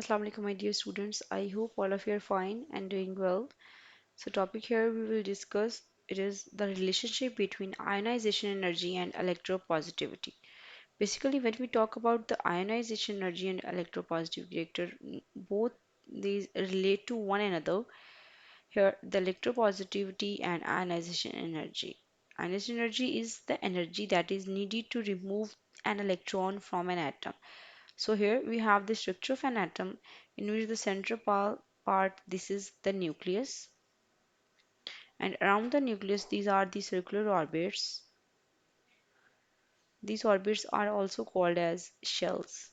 Assalamu alaikum, my dear students. I hope all of you are fine and doing well. So, topic here we will discuss it is the relationship between ionization energy and electropositivity. Basically, when we talk about the ionization energy and electropositive reactor, both these relate to one another. Here, the electropositivity and ionization energy. Ionization energy is the energy that is needed to remove an electron from an atom. So here we have the structure of an atom in which the central part this is the nucleus, and around the nucleus these are the circular orbits. These orbits are also called as shells.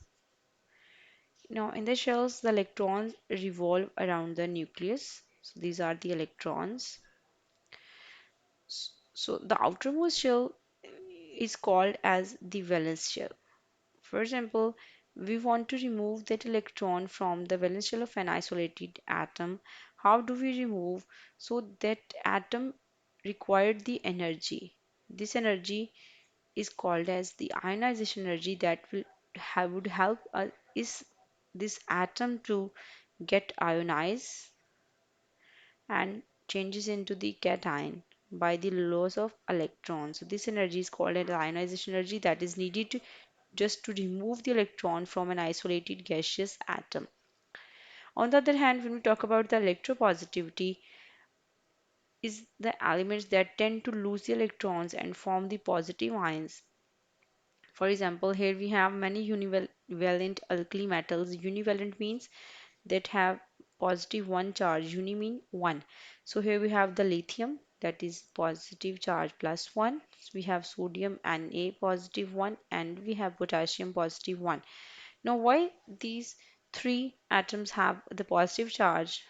Now in the shells the electrons revolve around the nucleus. So these are the electrons. So the outermost shell is called as the valence shell. For example, we want to remove that electron from the valence shell of an isolated atom. How do we remove? So that atom required the energy. This energy is called as the ionization energy that would help us is this atom to get ionized and changes into the cation by the loss of electrons. So this energy is called an ionization energy that is needed to just to remove the electron from an isolated gaseous atom. On the other hand, when we talk about the electropositivity, is the elements that tend to lose the electrons and form the positive ions. For example, here we have many univalent alkali metals. Univalent means that have positive one charge. Uni mean one. So here we have the lithium that is positive charge plus one. We have sodium Na positive one, and we have potassium positive one. Now, why these three atoms have the positive charge?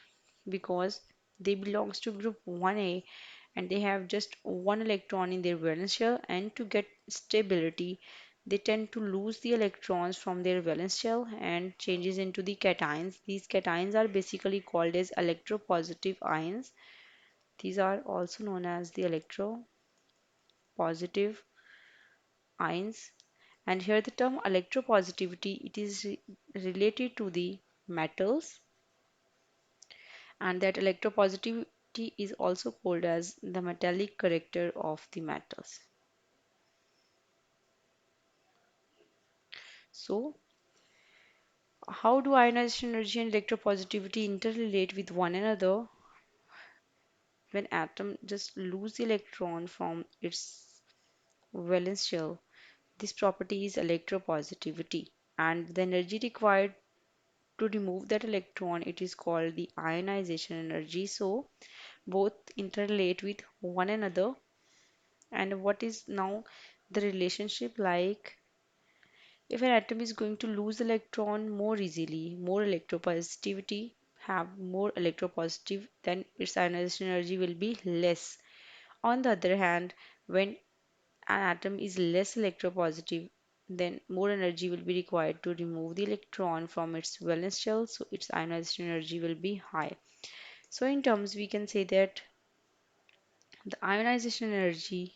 Because they belongs to group 1a and they have just one electron in their valence shell, and to get stability they tend to lose the electrons from their valence shell and changes into the cations. These cations are basically called as electropositive ions. These are also known as the electropositive ions. And here the term electropositivity, it is related to the metals, and that electropositivity is also called as the metallic character of the metals. So how do ionization energy and electropositivity interrelate with one another? When atom just lose the electron from its valence shell, this property is electropositivity, and the energy required to remove that electron, it is called the ionization energy. So both interrelate with one another. And what is now the relationship like? If an atom is going to lose electron more easily, more electropositivity, have more electropositive, then its ionization energy will be less. On the other hand, when an atom is less electropositive, then more energy will be required to remove the electron from its valence shell, so its ionization energy will be high. So in terms, we can say that the ionization energy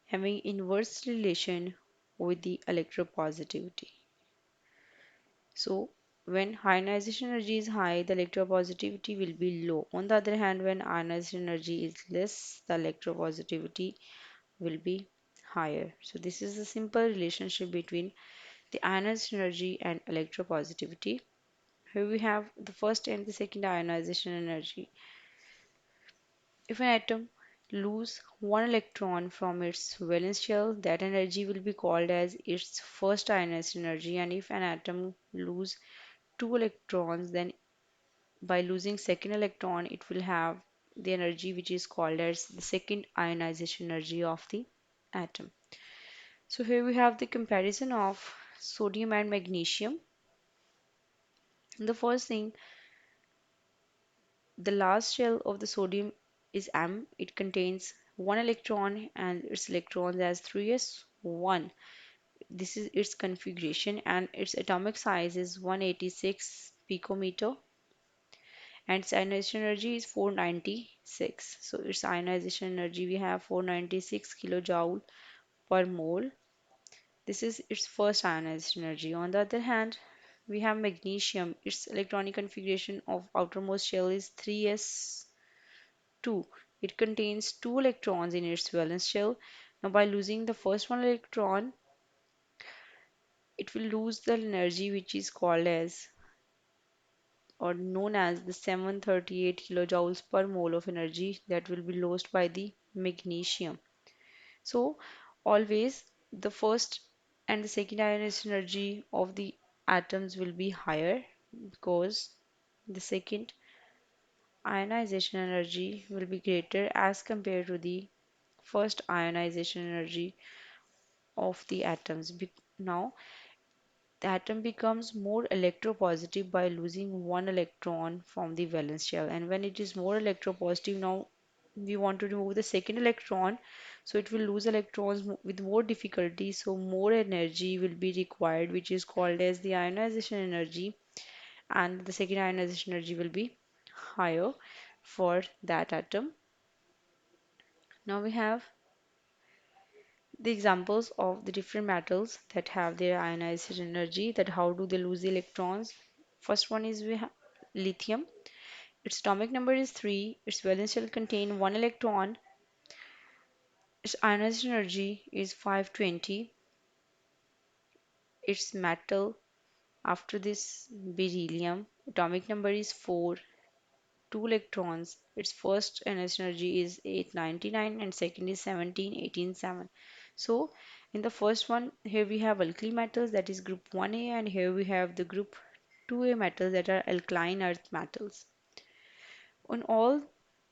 having inverse relation with the electropositivity. So when ionization energy is high, the electropositivity will be low. On the other hand, when ionization energy is less, the electropositivity will be higher. So this is the simple relationship between the ionization energy and electropositivity. Here we have the first and the second ionization energy. If an atom lose one electron from its valence shell, that energy will be called as its first ionization energy. And if an atom lose two electrons, then by losing second electron, it will have the energy which is called as the second ionization energy of the atom. So here we have the comparison of sodium and magnesium. The first thing, the last shell of the sodium is M. It contains one electron and its electrons as 3s1. This is its configuration, and its atomic size is 186 picometer, and its ionization energy is 496. So its ionization energy we have 496 kilojoule per mole. This is its first ionization energy. On the other hand, we have magnesium. Its electronic configuration of outermost shell is 3s2. It contains two electrons in its valence shell. Now, by losing the first one electron, it will lose the energy which is called as or known as the 738 kilojoules per mole of energy that will be lost by the magnesium. So, always the first and the second ionization energy of the atoms will be higher because the second ionization energy will be greater as compared to the first ionization energy of the atoms. Now, the atom becomes more electropositive by losing one electron from the valence shell. And when it is more electropositive, now we want to remove the second electron, so it will lose electrons with more difficulty. So more energy will be required, which is called as the ionization energy, and the second ionization energy will be higher for that atom. Now we have the examples of the different metals that have their ionization energy, that how do they lose the electrons. First one is we have lithium. Its atomic number is 3. Its valence shell contain 1 electron. Its ionization energy is 520. Its metal after this beryllium. Atomic number is 4. 2 electrons. Its first ionization energy is 899 and second is 17, 18, 7. So in the first one, here we have alkali metals, that is group 1a, and here we have the group 2a metals, that are alkaline earth metals. On all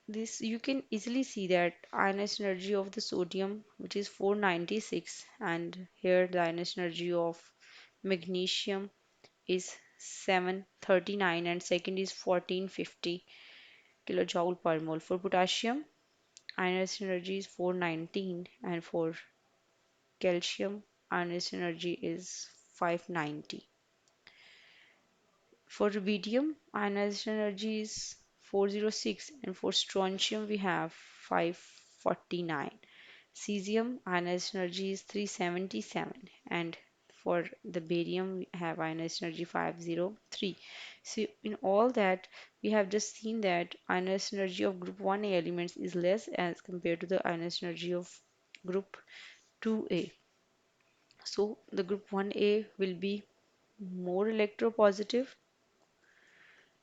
this, you can easily see that ionization energy of the sodium, which is 496, and here the ionization energy of magnesium is 739 and second is 1450 kilojoule per mole. For potassium, ionization energy is 419, and for calcium, ionization energy is 590. For rubidium, ionization energy is 406, and for strontium we have 549. Cesium ionization energy is 377, and for the barium we have ionization energy 503. So in all that, we have just seen that ionization energy of group 1a elements is less as compared to the ionization energy of group 2a. So the group 1a will be more electropositive,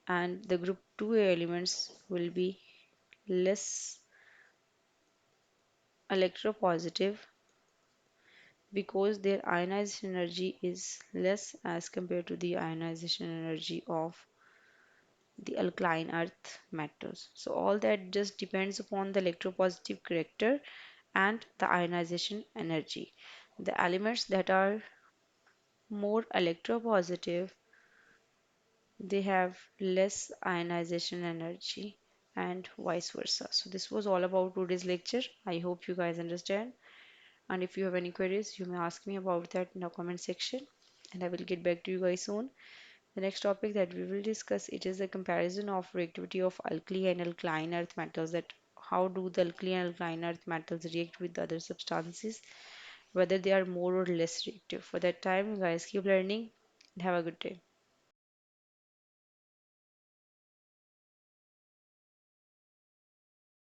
and the group 2a elements will be less electropositive because their ionization energy is less as compared to the ionization energy of the alkaline earth metals. So all that just depends upon the electropositive character and the ionization energy. The elements that are more electropositive, they have less ionization energy and vice versa. So this was all about today's lecture. I hope you guys understand. And if you have any queries, you may ask me about that in the comment section, and I will get back to you guys soon. The next topic that we will discuss, it is the comparison of reactivity of alkali and alkaline earth metals. That how do the alkali and alkaline earth metals react with the other substances, whether they are more or less reactive. For that time, guys, keep learning and have a good day.